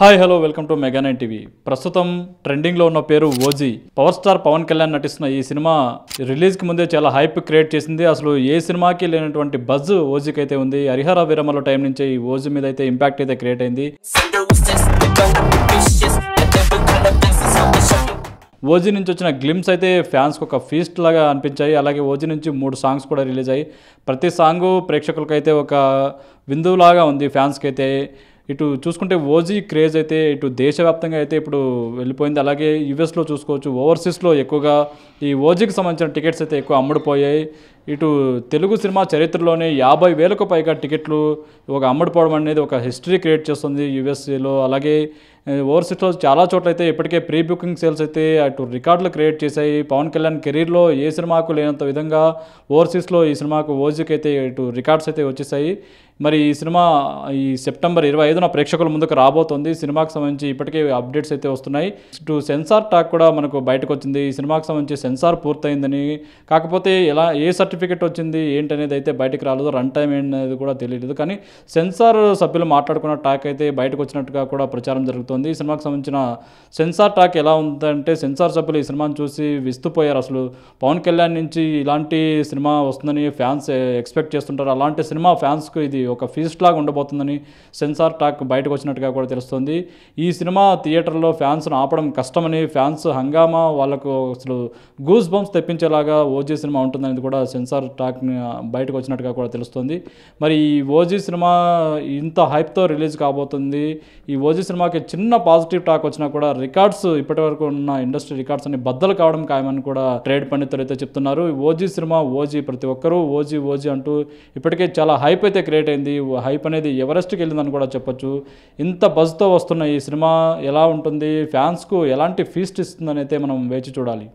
Hi hello welcome to mega nine TV. ప్రస్తుతం ట్రెండింగ్లో ఉన్న పేరు OG. Power star Pawan Kalyan నటిస్తున్న ఈ సినిమా రిలీజ్కి ముందే చాలా హైప్ క్రియేట్ చేసింది. అసలు ఏ సినిమాకి లేనటువంటి బజ్ ఓజీకి అయితే ఉంది. హరిహర వీరమల టైం నుంచే ఈ ఓజీ మీద అయితే ఇంపాక్ట్ అయితే క్రియేట్ అయింది. ఓజీ నుంచి వచ్చిన గ్లిమ్స్ అయితే ఫ్యాన్స్కి ఒక ఫీస్ట్ లాగా అనిపించాయి. అలాగే ఓజీ నుంచి 3 సాంగ్స్ కూడా రిలీజ్ అయ్యాయి. ప్రతి సాంగు ప్రేక్షకులకైతే ఒక విందువులాగా ఉంది ఫ్యాన్స్కి అయితే. ఇటు చూసుకుంటే ఓజీ క్రేజ్ అయితే ఇటు దేశవ్యాప్తంగా అయితే ఇప్పుడు వెళ్ళిపోయింది. అలాగే యూఎస్లో చూసుకోవచ్చు, ఓవర్సీస్లో ఎక్కువగా ఈ ఓజీకి సంబంధించిన టికెట్స్ అయితే ఎక్కువ అమ్ముడుపోయాయి. ఇటు తెలుగు సినిమా చరిత్రలోనే 50,000కు పైగా టికెట్లు ఒక అమ్ముడుపోవడం అనేది ఒక హిస్టరీ క్రియేట్ చేస్తుంది యూఎస్ఏలో. అలాగే ఓవర్సీస్లో చాలా చోట్ల అయితే ఇప్పటికే ప్రీ బుకింగ్ సేల్స్ అయితే అటు రికార్డులు క్రియేట్ చేశాయి. పవన్ కళ్యాణ్ కెరీర్లో ఏ సినిమాకు లేనంత విధంగా ఓవర్సీస్లో ఈ సినిమాకు ఓజీకి అయితే ఇటు రికార్డ్స్ అయితే వచ్చేసాయి. మరి ఈ సినిమా ఈ సెప్టెంబర్ 25న ప్రేక్షకుల ముందుకు రాబోతోంది. సినిమాకి సంబంధించి ఇప్పటికే అప్డేట్స్ అయితే వస్తున్నాయి. ఇటు సెన్సార్ టాక్ కూడా మనకు బయటకు వచ్చింది. ఈ సినిమాకి సంబంధించి సెన్సార్ పూర్తయిందని, కాకపోతే ఏ సర్టిఫికెట్ వచ్చింది ఏంటనేది అయితే బయటకు రాలేదు. రన్ టైం ఏంటనేది కూడా తెలియలేదు. కానీ సెన్సార్ సభ్యులు మాట్లాడుకున్న టాక్ అయితే బయటకు వచ్చినట్టుగా కూడా ప్రచారం జరుగుతుంది. ఈ సినిమాకి సంబంధించిన సెన్సార్ టాక్ ఎలా ఉందంటే, సెన్సార్ సభ్యులు ఈ సినిమాని చూసి విస్తుపోయారు. అసలు పవన్ కళ్యాణ్ నుంచి ఇలాంటి సినిమా వస్తుందని ఫ్యాన్స్ ఎక్స్పెక్ట్ చేస్తుంటారు. అలాంటి సినిమా ఫ్యాన్స్కు ఇది ఒక ఫీస్ట్ లాగా ఉండబోతుందని సెన్సార్ టాక్ బయటకు వచ్చినట్టుగా కూడా తెలుస్తుంది. ఈ సినిమా థియేటర్లో ఫ్యాన్స్ను ఆపడం కష్టమని, ఫ్యాన్స్ హంగామా వాళ్ళకు అసలు గూస్ బంప్స్ తెప్పించేలాగా ఓజీ సినిమా ఉంటుందనేది కూడా సెన్సార్ టాక్ బయటకు వచ్చినట్టుగా కూడా తెలుస్తుంది. మరి ఈ ఓజీ సినిమా ఇంత హైప్తో రిలీజ్ కాబోతుంది. ఈ ఓజీ సినిమాకి చిన్న పాజిటివ్ టాక్ వచ్చినా కూడా రికార్డ్స్ ఇప్పటివరకు ఉన్న ఇండస్ట్రీ రికార్డ్స్ అన్ని బద్దలు కావడం ఖాయమని కూడా ట్రేడ్ పండితులు అయితే చెప్తున్నారు. ఓజీ సినిమా ఓజీ, ప్రతి ఒక్కరూ ఓజీ ఓజీ అంటూ ఇప్పటికే చాలా హైప్ అయితే క్రియేట్ అయింది. హైప్ అనేది ఎవరెస్ట్కి వెళ్ళిందని కూడా చెప్పొచ్చు. ఇంత బజ్తో వస్తున్న ఈ సినిమా ఎలా ఉంటుంది, ఫ్యాన్స్కు ఎలాంటి ఫీస్ట్ ఇస్తుందని అయితే మనం వేచి చూడాలి.